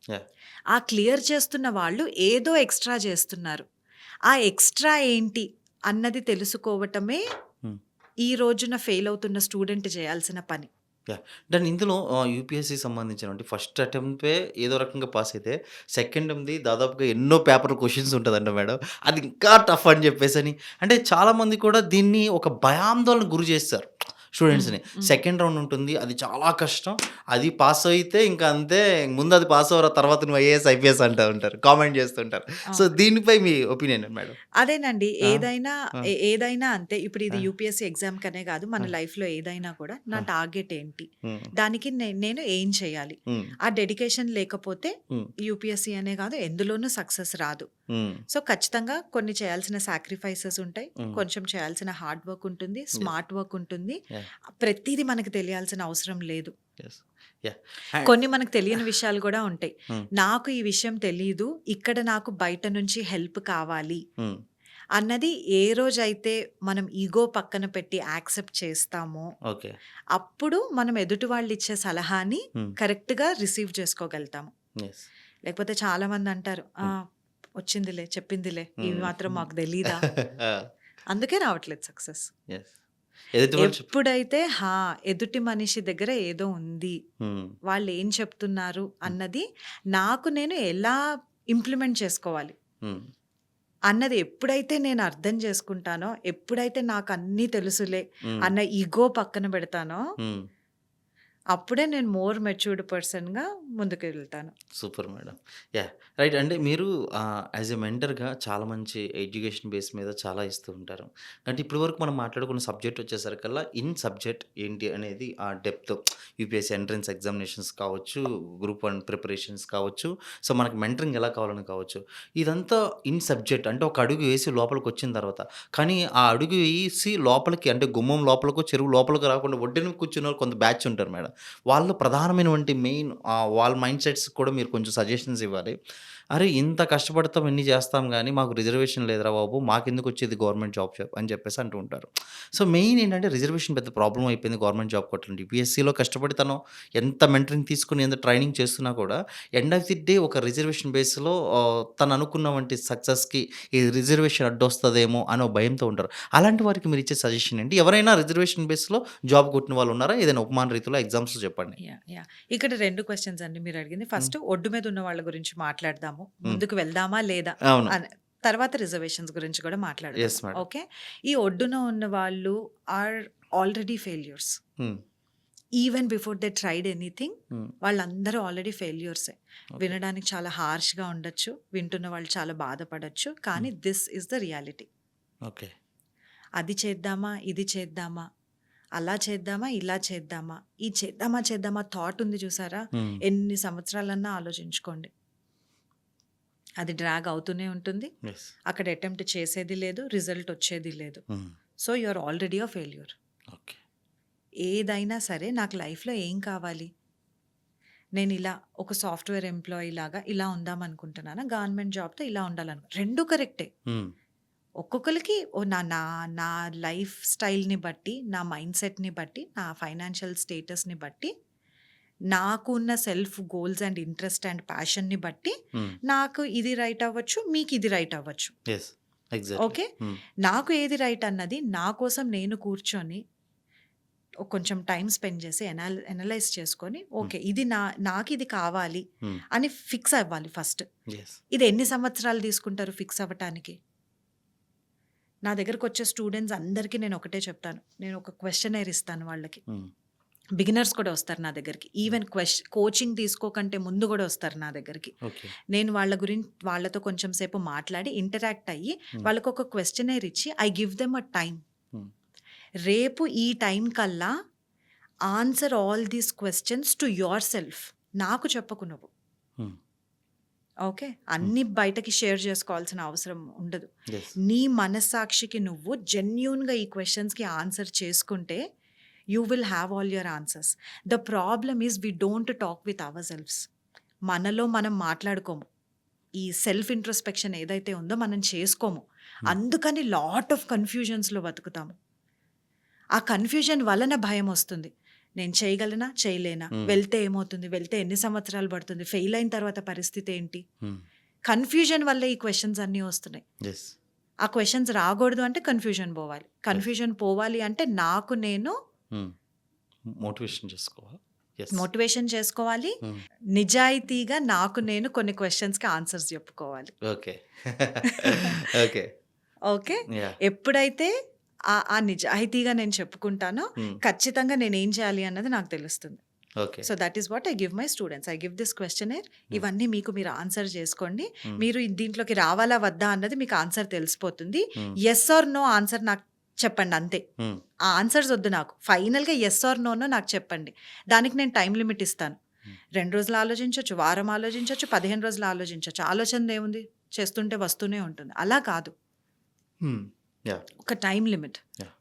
యాహ్! ఆ క్లియర్ చేస్తున్న వాళ్ళు ఏదో ఎక్స్‌ట్రా చేస్తున్నారు. ఆ ఎక్స్‌ట్రా ఏంటి అన్నది తెలుసుకోవటమే హ్మ్. ఈ రోజున ఫెయిల్ అవుతున్న స్టూడెంట్ చేయాల్సిన పని. యాహ్! దాని ఇందులో యూపీఎస్‌సీకి సంబంధించినటువంటి ఫస్ట్ అటెంప్టే ఏదో రకంగా పాస్ అయితే, సెకండ్‌ది దాదాపుగా ఎన్నో పేపర్ క్వెషన్స్ ఉంటదంట మేడం. అది ఇంకా టఫ్ అని చెప్పేసని. అంటే చాలామంది కూడా దీన్ని ఒక భయాందోళనకు గురి చేస్తారు హ్మ్. స్టూడెంట్స్‌ని. హ్మ్. సెకండ్ రౌండ్ ఉంటుంది. అది చాలా కష్టం. అది పాస్ అయితే ఇంక అంతే. ముందు అది పాస్ అవ్వరా తర్వాత నువ్వు ఐఏఎస్, ఐపీఎస్ అంటా ఉంటారు. కామెంట్ చేస్తుంటారు. సో, అవును. దీనిపై మీ ఒపీనియన్ ఏంటి మేడం? అదేనండి. ఆ! ఏదైనా ఆ! ఏదైనా అంతే. ఇప్పుడు ఆ! ఇది యూపీఎస్సీ ఎగ్జామ్ కనే కాదు. మన ఆ! లైఫ్‌లో ఏదైనా కూడా నా ఆ! టార్గెట్ ఏంటి? హ్మ్. దానికి నేను ఏం చేయాలి? హ్మ్. ఆ డెడికేషన్ లేకపోతే హ్మ్. యూపీఎస్సీ అనే కాదు ఎందులోనూ సక్సెస్ రాదు. హ్మ్. సో, ఖచ్చితంగా కొన్ని చేయాల్సిన సాక్రిఫైసెస్ ఉంటాయి. హ్మ్. కొంచెం చేయాల్సిన హార్డ్ వర్క్ ఉంటుంది. యెస్. స్మార్ట్ వర్క్ ఉంటుంది. Yeah. ప్రతీది మనకు తెలియాల్సిన అవసరం లేదు. Yes. Yeah. And కొన్ని మనకు తెలియని విషయాలు కూడా ఉంటాయి. Hmm. నాకు ఈ విషయం తెలీదు, ఇక్కడ నాకు బయట నుంచి హెల్ప్ కావాలి Hmm. అన్నది ఏ రోజైతే మనం ఈగో పక్కన పెట్టి యాక్సెప్ట్ చేస్తామో, Okay. అప్పుడు మనం ఎదుటి వాళ్ళు ఇచ్చే సలహాని Hmm. కరెక్ట్‌గా రిసీవ్ చేసుకోగలుగుతాము. Yes. లేకపోతే చాలామంది అంటారు, వచ్చిందిలే, చెప్పిందిలే, ఇవి మాత్రం మాకు తెలీదా? అందుకే రావట్లేదు సక్సెస్. Yes. ఎదుటి వాళ్ళు ఎప్పుడైతే ఎదుటి మనిషి దగ్గర ఏదో ఉంది, Hmm. వాళ్ళు ఏం చెప్తున్నారు అన్నది నాకు నేను ఎలా ఇంప్లిమెంట్ చేసుకోవాలి Hmm. అన్నది ఎప్పుడైతే నేను అర్థం చేసుకుంటానో, ఎప్పుడైతే నాకు అన్నీ తెలుసులే Hmm. అన్న ఈగో పక్కన పెడతానో, Hmm. అప్పుడే నేను మోర్ మెచ్యూర్డ్ పర్సన్గా ముందుకు వెళ్తాను. Super madam. యాహ్! రైట్. అంటే మీరు యాజ్ ఎ మెంటర్‌గా చాలా మంచి ఎడ్యుకేషన్ బేస్ మీద చాలా ఇస్తూ ఉంటారు. అంటే ఇప్పటి వరకు మనం మాట్లాడుకున్న సబ్జెక్ట్ వచ్చేసరికల్లా ఇన్ సబ్జెక్ట్ ఏంటి అనేది ఆ డెప్త్ యూపీఎస్సీ ఎంట్రన్స్ ఎగ్జామినేషన్స్ కావచ్చు, గ్రూప్ 1 ప్రిపరేషన్స్ కావచ్చు, సో మనకి మెంటరింగ్ ఎలా కావాలని కావచ్చు. ఇదంతా ఇన్ సబ్జెక్ట్ అంటే ఒక అడుగు వేసి లోపలికొచ్చిన తర్వాత, కానీ ఆ అడుగు వేసి లోపలికి అంటే గుమ్మం లోపలికో, చెరువు లోపలికో రాకుండా ఒడ్డున కూర్చున్నోళ్ళు కొంత బ్యాచ్ ఉంటారు మేడం. వాళ్ళు ప్రధానమైనటువంటి మెయిన్ వాళ్ళ మైండ్ సెట్స్ కూడా మీరు కొంచెం సజెషన్స్ ఇవ్వాలి. అరే ఇంత కష్టపడతాం, ఇన్ని చేస్తాం గానీ మాకు రిజర్వేషన్ లేదురా బాబు, మాకెందుకు వచ్చేది గవర్నమెంట్ జాబ్ అని చెప్పేసి అంటూ ఉంటారు. సో మెయిన్ ఏంటంటే రిజర్వేషన్ పెద్ద ప్రాబ్లమ్ అయిపోయింది గవర్నమెంట్ జాబ్ కొట్టండి. యూపీఎస్సీలో కష్టపడి తను ఎంత మెంటరింగ్ తీసుకుని ఎంత ట్రైనింగ్ చేస్తున్నా కూడా ఎండ్ ఆఫ్ ది డే ఒక రిజర్వేషన్ బేస్లో తను అనుకున్న వంటి సక్సెస్కి ఈ రిజర్వేషన్ అడ్డొస్తుందేమో అని ఒక భయంతో ఉంటారు. అలాంటి వారికి మీరు ఇచ్చే సజెషన్ ఏంటి? ఎవరైనా రిజర్వేషన్ బేస్లో జాబ్ కొట్టిన వాళ్ళు ఉన్నారా? ఏదైనా ఉపమాన రీతిలో ఎగ్జామ్స్లో చెప్పండి. ఇక్కడ 2 క్వశ్చన్స్ అండి మీరు అడిగింది. ఫస్ట్ ఒడ్డు మీద ఉన్న వాళ్ళ గురించి మాట్లాడదాము, ముందుకు వెళ్దామా లేదా అవును. అని. తర్వాత రిజర్వేషన్స్ గురించి కూడా Yes, మాట్లాడదాం. madam. ఓకే, ఈ ఒడ్డున ఉన్న వాళ్ళు are already failures. Hmm. Even before they tried anything, Hmm. వాళ్ళందరూ ఆల్రెడీ ఫెయిల్యూర్సే. Okay. వినడానికి చాలా హార్ష్గా ఉండొచ్చు, వింటున్న వాళ్ళు చాలా బాధపడచ్చు, కానీ this is the reality. Okay. అది చేద్దామా, ఇది చేద్దామా, అలా చేద్దామా, ఇలా చేద్దామా, ఈ చేద్దామా థాట్ ఉంది చూసారా, Hmm. ఎన్ని సంవత్సరాలన్నా ఆలోచించుకోండి, అది డ్రాగ్ అవుతూనే ఉంటుంది. Yes. అక్కడ అటెంప్ట్ చేసేది లేదు, రిజల్ట్ వచ్చేది లేదు. Hmm. So you are already a failure. Okay. ఏదైనా సరే నాకు లైఫ్లో ఏం కావాలి, నేను ఇలా ఒక సాఫ్ట్వేర్ ఎంప్లాయీ లాగా ఇలా ఉందాం అనుకుంటున్నానా, గవర్నమెంట్ జాబ్తో ఇలా ఉండాలనుకో, రెండు కరెక్టే. Hmm. ఒక్కొక్కరికి నా నా నా లైఫ్ స్టైల్ని బట్టి, నా మైండ్ సెట్ని బట్టి, నా ఫైనాన్షియల్ స్టేటస్ని బట్టి, నాకు ఉన్న self goals and interest and ప్యాషన్ని బట్టి Hmm. నాకు ఇది రైట్ అవ్వచ్చు, మీకు ఇది రైట్ అవ్వచ్చు. Yes. Exactly. Okay, Hmm. నాకు ఏది రైట్ అన్నది నా కోసం నేను కూర్చొని కొంచెం టైం స్పెండ్ చేసి ఎనలైజ్ చేసుకొని, ఓకే ఇది నాకు ఇది కావాలి Hmm. అని ఫిక్స్ అవ్వాలి ఫస్ట్. Yes. ఇది ఎన్ని సంవత్సరాలు తీసుకుంటారు ఫిక్స్ అవ్వటానికి? నా దగ్గరకు వచ్చే స్టూడెంట్స్ అందరికీ నేను ఒకటే చెప్తాను, నేను ఒక క్వశ్చనైర్ ఇస్తాను వాళ్ళకి. Hmm. బిగినర్స్ కూడా వస్తారు నా దగ్గరికి, ఈవెన్ కోచింగ్ తీసుకోకంటే ముందు కూడా వస్తారు నా దగ్గరికి. Okay. నేను వాళ్ళ గురించి వాళ్ళతో కొంచెం సేపు మాట్లాడి ఇంటరాక్ట్ అయ్యి వాళ్ళకు ఒక క్వశ్చనైర్ ఇచ్చి I give them a time. Hmm. రేపు ఈ టైం కల్లా answer all these questions to your self, నాకు చెప్పకు నువ్వు. Hmm. ఓకే, అన్ని బయటకి షేర్ చేసుకోవాల్సిన అవసరం ఉండదు. Yes. నీ మనస్సాక్షికి నువ్వు జెన్యూన్గా ఈ క్వశ్చన్స్కి ఆన్సర్ చేసుకుంటే you will have all your answers. The problem is we don't talk with our selfs. మనలో మనం మాట్లాడుకోము, ఈ సెల్ఫ్ ఇంట్రోస్పెక్షన్ ఏదైతే ఉందో మనం చేసుకోము. అందుకని లాట్ ఆఫ్ కన్ఫ్యూజన్స్లో బతుకుతాము. ఆ కన్ఫ్యూజన్ వలన భయం వస్తుంది, నేను చేయగలనా చేయలేనా, వెళ్తే ఏమవుతుంది, వెళ్తే ఎన్ని సంవత్సరాలు పడుతుంది, ఫెయిల్ అయిన తర్వాత పరిస్థితి ఏంటి. Hmm. కన్ఫ్యూజన్ వల్ల ఈ క్వశ్చన్స్ అన్నీ వస్తున్నాయి. Yes. ఆ క్వశ్చన్స్ రాకూడదు అంటే కన్ఫ్యూజన్ పోవాలి, కన్ఫ్యూజన్ పోవాలి అంటే నాకు నేను Hmm. మోటివేషన్ చేసుకోవాలి. Yes. మోటివేషన్ చేసుకోవాలి, Hmm. నిజాయితీగా నాకు నేను కొన్ని క్వశ్చన్స్కి ఆన్సర్స్ చెప్పుకోవాలి. ఓకే. ఓకే. Okay, Yeah. ఎప్పుడైతే ఆ నిజాయితీగా నేను చెప్పుకుంటానో Hmm. ఖచ్చితంగా నేను ఏం చేయాలి అన్నది నాకు తెలుస్తుంది. Okay. So that is what I give my students. I give this questionnaire, ఇవన్నీ మీరు ఆన్సర్ చేసుకోండి. మీరు దీంట్లోకి రావాలా వద్దా అన్నది మీకు ఆన్సర్ తెలిసిపోతుంది. ఎస్ ఆర్ నో ఆన్సర్ నాకు చెప్పండి అంతే. Hmm. ఆ ఆన్సర్స్ వద్దు నాకు, ఫైనల్గా ఎస్ ఆర్ నోనో నాకు చెప్పండి. దానికి నేను టైం లిమిట్ ఇస్తాను. 2 రోజులు ఆలోచించవచ్చు, వారం ఆలోచించవచ్చు, 15 రోజులు ఆలోచించవచ్చు. ఆలోచన ఏముంది, చేస్తుంటే వస్తూనే ఉంటుంది. అలా కాదు, Hmm. Yeah. ఒక time limit. Yeah.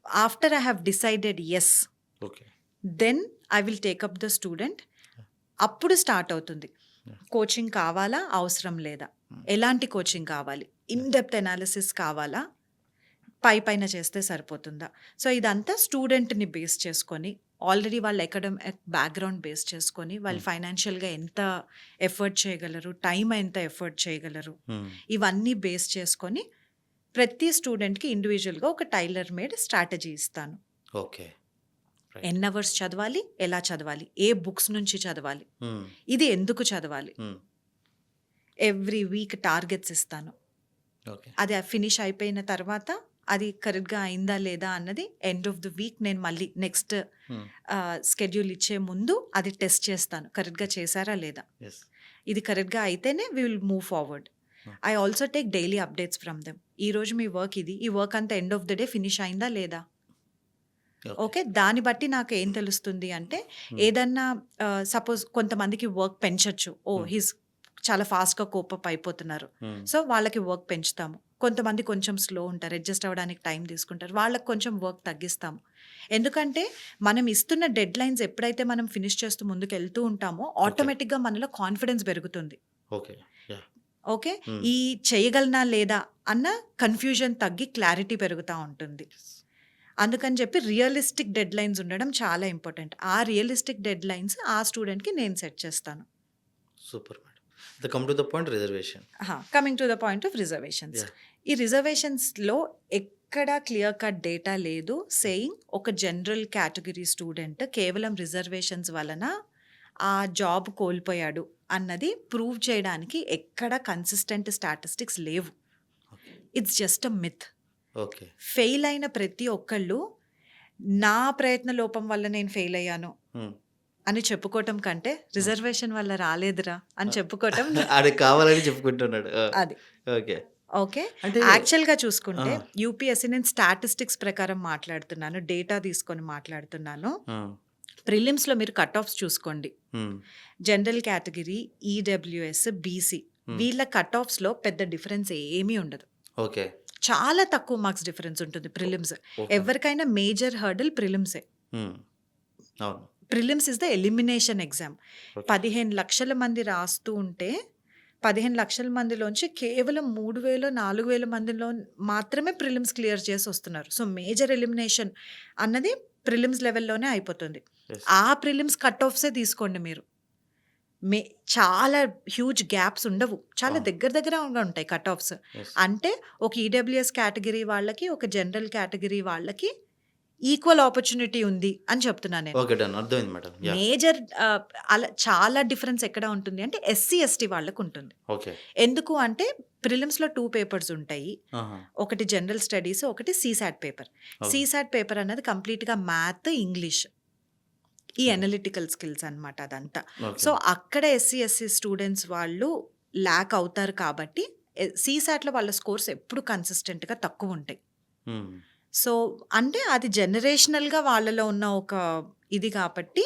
After I have decided yes, okay. Then I will take up the student. అప్పుడు స్టార్ట్ అవుతుంది కోచింగ్ కావాలా అవసరం లేదా, ఎలాంటి కోచింగ్ కావాలి, ఇన్ డెప్త్ అనాలిసిస్ కావాలా, పైన చేస్తే సరిపోతుందా. సో ఇదంతా స్టూడెంట్ని బేస్ చేసుకొని, ఆల్రెడీ వాళ్ళ అకాడమిక్ బ్యాక్గ్రౌండ్ బేస్ చేసుకొని, వాళ్ళు ఫైనాన్షియల్గా ఎంత ఎఫర్ట్ చేయగలరు, టైం ఎంత ఎఫర్ట్ చేయగలరు, ఇవన్నీ బేస్ చేసుకొని ప్రతి స్టూడెంట్కి ఇండివిజువల్గా ఒక టైలర్ మేడ్ స్ట్రాటజీ ఇస్తాను. ఓకే. ఎన్ని అవర్స్ చదవాలి, ఎలా చదవాలి, ఏ బుక్స్ నుంచి చదవాలి, ఇది ఎందుకు చదవాలి, ఎవ్రీ వీక్ టార్గెట్స్ ఇస్తాను. ఓకే. అది ఫినిష్ అయిపోయిన తర్వాత అది కరెక్ట్గా అయిందా లేదా అన్నది ఎండ్ ఆఫ్ ద వీక్ నేను మళ్ళీ నెక్స్ట్ స్కెడ్యూల్ ఇచ్చే ముందు అది టెస్ట్ చేస్తాను, కరెక్ట్గా చేశారా లేదా. ఎస్. ఇది కరెక్ట్గా అయితేనే we will move forward. I also take daily updates from them. ఈరోజు మీ వర్క్ ఇది, ఈ వర్క్ అంతా end of the day finish అయిందా లేదా. ఓకే, దాన్ని బట్టి నాకు ఏం తెలుస్తుంది అంటే, ఏదన్నా సపోజ్ కొంతమందికి వర్క్ పెంచొచ్చు, ఓ హీస్ చాలా ఫాస్ట్గా కోపప్ అయిపోతున్నారు, సో వాళ్ళకి వర్క్ పెంచుతాము. కొంతమంది కొంచెం స్లో ఉంటారు, అడ్జస్ట్ అవ్వడానికి టైం తీసుకుంటారు, వాళ్ళకి కొంచెం వర్క్ తగ్గిస్తాము. ఎందుకంటే మనం ఇస్తున్న డెడ్ లైన్స్ ఎప్పుడైతే మనం ఫినిష్ చేస్తూ ముందుకు వెళ్తూ ఉంటామో ఆటోమేటిక్గా మనలో కాన్ఫిడెన్స్ పెరుగుతుంది. ఓకే. ఓకే, ఈ చేయగలనా లేదా అన్న కన్ఫ్యూజన్ తగ్గి క్లారిటీ పెరుగుతూ ఉంటుంది. అందుకని చెప్పి రియలిస్టిక్ డెడ్ లైన్స్ ఉండడం చాలా ఇంపార్టెంట్. ఆ రియలిస్టిక్ డెడ్ లైన్స్ ఆ స్టూడెంట్కి నేను సెట్ చేస్తాను. Super madam. The come to the point reservation. Coming to the point of reservations. ఈ రిజర్వేషన్స్లో ఎక్కడ క్లియర్ కట్ డేటా లేదు సేయింగ్ ఒక జనరల్ కేటగిరీ స్టూడెంట్ కేవలం రిజర్వేషన్స్ వలన ఆ జాబ్ కోల్పోయాడు అన్నది ప్రూవ్ చేయడానికి ఎక్కడ కన్సిస్టెంట్ స్టాటిస్టిక్స్ లేవు. It's just a myth. Okay. Fail అయిన ప్రతి ఒక్కళ్ళు నా ప్రయత్న లోపం వల్ల నేను ఫెయిల్ అయ్యాను అని చెప్పుకోవటం కంటే రిజర్వేషన్ వల్ల రాలేదురా అని చెప్పుకోవటం అది కావాలని చెప్పుకుంటున్నాడు. అది. ఓకే. ఓకే, అంటే యాక్చువల్గా చూసుకుంటే యూపీఎస్సీ, నేను స్టాటిస్టిక్స్ ప్రకారం మాట్లాడుతున్నాను, డేటా తీసుకొని మాట్లాడుతున్నాను. ప్రిలిమ్స్లో మీరు కట్ ఆఫ్స్ చూసుకోండి. జనరల్ కేటగిరీ, ఈడబ్ల్యూఎస్, బీసీ వీళ్ళ కట్ ఆఫ్స్లో పెద్ద డిఫరెన్స్ ఏమీ ఉండదు. ఓకే. చాలా తక్కువ మార్క్స్ డిఫరెన్స్ ఉంటుంది ప్రిలిమ్స్. ఎవరికైనా మేజర్ హర్డల్ ప్రిలిమ్సే. అవును. Prelims is the elimination exam. 15 లక్షల మంది రాస్తూ ఉంటే 15 లక్షల మందిలోంచి కేవలం 3,000 4,000 మందిలో మాత్రమే ప్రిలిమ్స్ క్లియర్ చేసి వస్తున్నారు. సో మేజర్ ఎలిమినేషన్ అన్నది ప్రిలిమ్స్ లెవెల్లోనే అయిపోతుంది. ఆ ప్రిలిమ్స్ కట్ ఆఫ్సే తీసుకోండి మీరు, చాలా హ్యూజ్ గ్యాప్స్ ఉండవు, చాలా దగ్గరగా ఉంటాయి కట్ ఆఫ్స్. అంటే ఒక ఈడబ్ల్యూఎస్ కేటగిరీ వాళ్ళకి, ఒక జనరల్ కేటగిరీ వాళ్ళకి ఈక్వల్ ఆపర్చునిటీ ఉంది అని చెప్తున్నాను నేను. ఓకే, డన్, అర్థమైంది మేడం. మేజర్ అలా చాలా డిఫరెన్స్ ఎక్కడ ఉంటుంది అంటే ఎస్సీ ఎస్టీ వాళ్ళకు ఉంటుంది. ఓకే. ఎందుకు అంటే ప్రిలిమ్స్లో 2 పేపర్స్ ఉంటాయి, ఒకటి జనరల్ స్టడీస్, ఒకటి సీసాట్ పేపర్. సీసాట్ పేపర్ అన్నది కంప్లీట్గా మ్యాథ్, ఇంగ్లీష్, ఈ అనలిటికల్ స్కిల్స్ అన్నమాట అదంతా. సో అక్కడ ఎస్సీ ఎస్సీ స్టూడెంట్స్ వాళ్ళు ల్యాక్ అవుతారు కాబట్టి సీసాట్లో వాళ్ళ స్కోర్స్ ఎప్పుడు కన్సిస్టెంట్గా తక్కువ ఉంటాయి. సో అంటే అది జనరేషనల్గా వాళ్ళలో ఉన్న ఒక ఇది కాబట్టి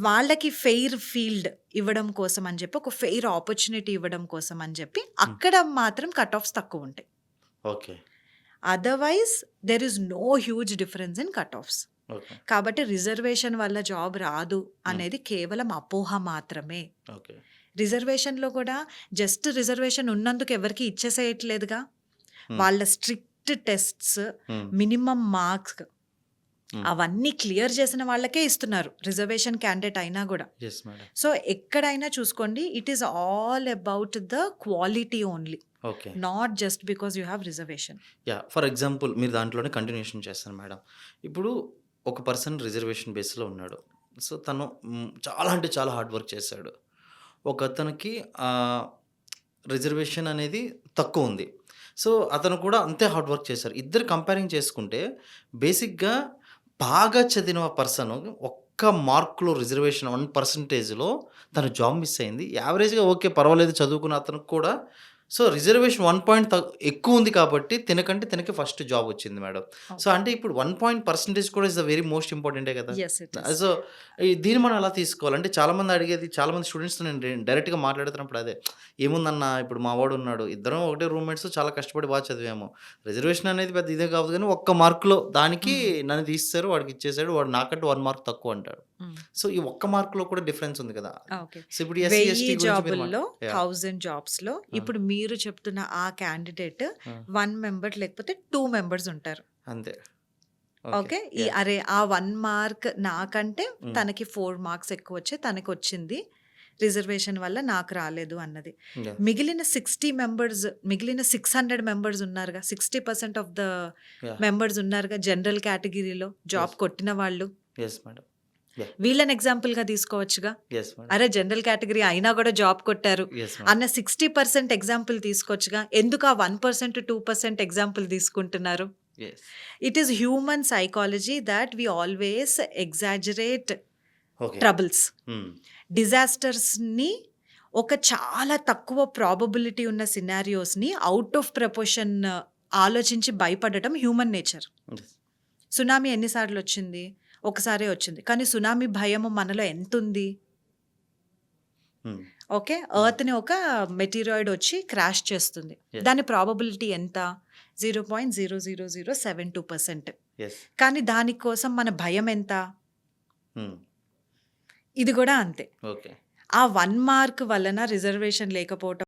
వాళ్ళకి ఫెయిర్ ఫీల్డ్ ఇవ్వడం కోసం అని చెప్పి, ఒక ఫెయిర్ ఆపర్చునిటీ ఇవ్వడం కోసం అని చెప్పి అక్కడ మాత్రం కట్ ఆఫ్స్ తక్కువ ఉంటాయి. Okay. Otherwise there is no huge difference in cut offs. కాబట్టి రిజర్వేషన్ వల్ల జాబ్ రాదు అనేది కేవలం అపోహ మాత్రమే. రిజర్వేషన్లో కూడా జస్ట్ రిజర్వేషన్ ఉన్నందుకు ఎవరికి ఇచ్చేసేయట్లేదుగా, వాళ్ళ స్ట్రిక్ట్ టెస్ట్స్, మినిమం మార్క్స్ అవన్నీ క్లియర్ చేసిన వాళ్ళకే ఇస్తున్నారు రిజర్వేషన్ క్యాండిడేట్ అయినా కూడా. సో ఎక్కడైనా చూసుకోండి, it is all about the quality only, not just because you have reservation. For example మీరు దాంట్లోనే కంటిన్యూషన్ చేస్తాను మేడం. ఇప్పుడు ఒక పర్సన్ రిజర్వేషన్ బేస్లో ఉన్నాడు, సో తను చాలా అంటే చాలా హార్డ్ వర్క్ చేశాడు. ఒక అతనికి రిజర్వేషన్ అనేది తక్కువ ఉంది, సో అతను కూడా అంతే హార్డ్ వర్క్ చేశారు. ఇద్దరు కంపేరింగ్ చేసుకుంటే బేసిక్గా బాగా చదివిన పర్సన్ ఒక్క మార్కులో రిజర్వేషన్ 1%లో తను జాబ్ మిస్ అయింది. యావరేజ్గా ఓకే పర్వాలేదు చదువుకున్న అతనికి కూడా సో, రిజర్వేషన్ 1 పాయింట్ ఎక్కువుంది కాబట్టి తినకి ఫస్ట్ జాబ్ వచ్చింది మేడం. So, okay. అంటే ఇప్పుడు 1 పాయింట్ పర్సెంటేజ్ కూడా ఇస్ ద వెరీ మోస్ట్ ఇంపార్టెంటే కదా! యెస్. It is. సో, దీన్ని మనం ఎలా తీసుకోవాలి? అంటే చాలామంది అడిగేది చాలామంది స్టూడెంట్స్‌తో నేను డైరెక్ట్‌గా మాట్లాడుతున్నప్పుడు అదే. ఏముందన్నా ఇప్పుడు మా వాడున్నాడు. ఇద్దరం ఒకటే రూమ్‌మేట్స్ చాలా కష్టపడి చదివాము. రిజర్వేషన్ అనేది పెద్ద ఇదే కాదు గానీ ఒక్క మార్క్‌లో దానికి హ్మ్. నన్ను తీసేసారు. వాడికి ఇచ్చేసాడు. వాడు నాకంటే 1 మార్క్ తక్కువ అంటాడు. హ్మ్. సో, ఈ ఒక్క మార్క్‌లో కూడా డిఫరెన్స్ ఉంది కదా! ఓకే. సో, ఇప్పుడు ఎస్సీ, 1000 ఎస్టీ గురించి మీరు జాబుల్లో, యాహ్! 1000 జాబ్స్‌లో ఇప్పుడు మీరు చెప్తున్న ఆ క్యాండిడేట్ ఆ! 1 మెంబర్ లేకపోతే 2 మెంబర్స్ ఉంటారు. అంతే. ఓకే. ఓకే. యాహ్! అరే ఆ 1 మార్క్ నాకంటే హ్మ్. తనకి 4 మార్క్స్ ఎక్కువొచ్చాయి. తనకొచ్చింది. రిజర్వేషన్ వల్ల నాకు రాలేదు అన్నది. యాహ్! మిగిలిన 60 మెంబర్స్, మిగిలిన 600 మెంబర్స్ ఉన్నారుగా. 60% ఆఫ్ ద యాహ్! మెంబర్స్ ఉన్నారుగా జనరల్ కేటగిరీలో జాబ్ యెస్. కొట్టిన వాళ్ళు. Yes madam. యాహ్! వీళ్ళని ఎగ్జాంపుల్‌గా తీసుకోవచ్చుగా. Yes madam. అరే జనరల్ కేటగిరీ అయినా కూడా జాబ్ కొట్టారు యెస్ మేడం. అన్న 60% ఎగ్జాంపుల్ తీసుకోవచ్చుగా. ఎందుకు ఆ 1%, 2% ఎగ్జాంపుల్ తీసుకుంటున్నారు? Yes. It is human psychology that we always exaggerate okay. Troubles. Hmm. డిజాస్టర్స్‌ని ఒక చాలా తక్కువ ప్రాబబిలిటీ ఉన్న సినారియోస్‌ని ఔట్ ఆఫ్ ప్రపోర్షన్ ఆలోచించి భయపడటం హ్యూమన్ నేచర్. యెస్. సునామీ ఎన్ని సార్లు వచ్చింది? ఒకసారే వచ్చింది. కానీ సునామీ భయము మనలో ఎంతుంది? హ్మ్. ఓకే. ఎర్త్‌ని ఒక మెటీరియాయిడ్ వచ్చి క్రాష్ చేస్తుంది. యెస్. దాని ప్రాబబిలిటీ ఎంత? 0.00072%. యెస్. కానీ దాని కోసం మన భయం ఎంత? హ్మ్. ఇది గూడా అంతే. ఓకే. ఆ 1 మార్క్ వలన రిజర్వేషన్ లేకపోవటం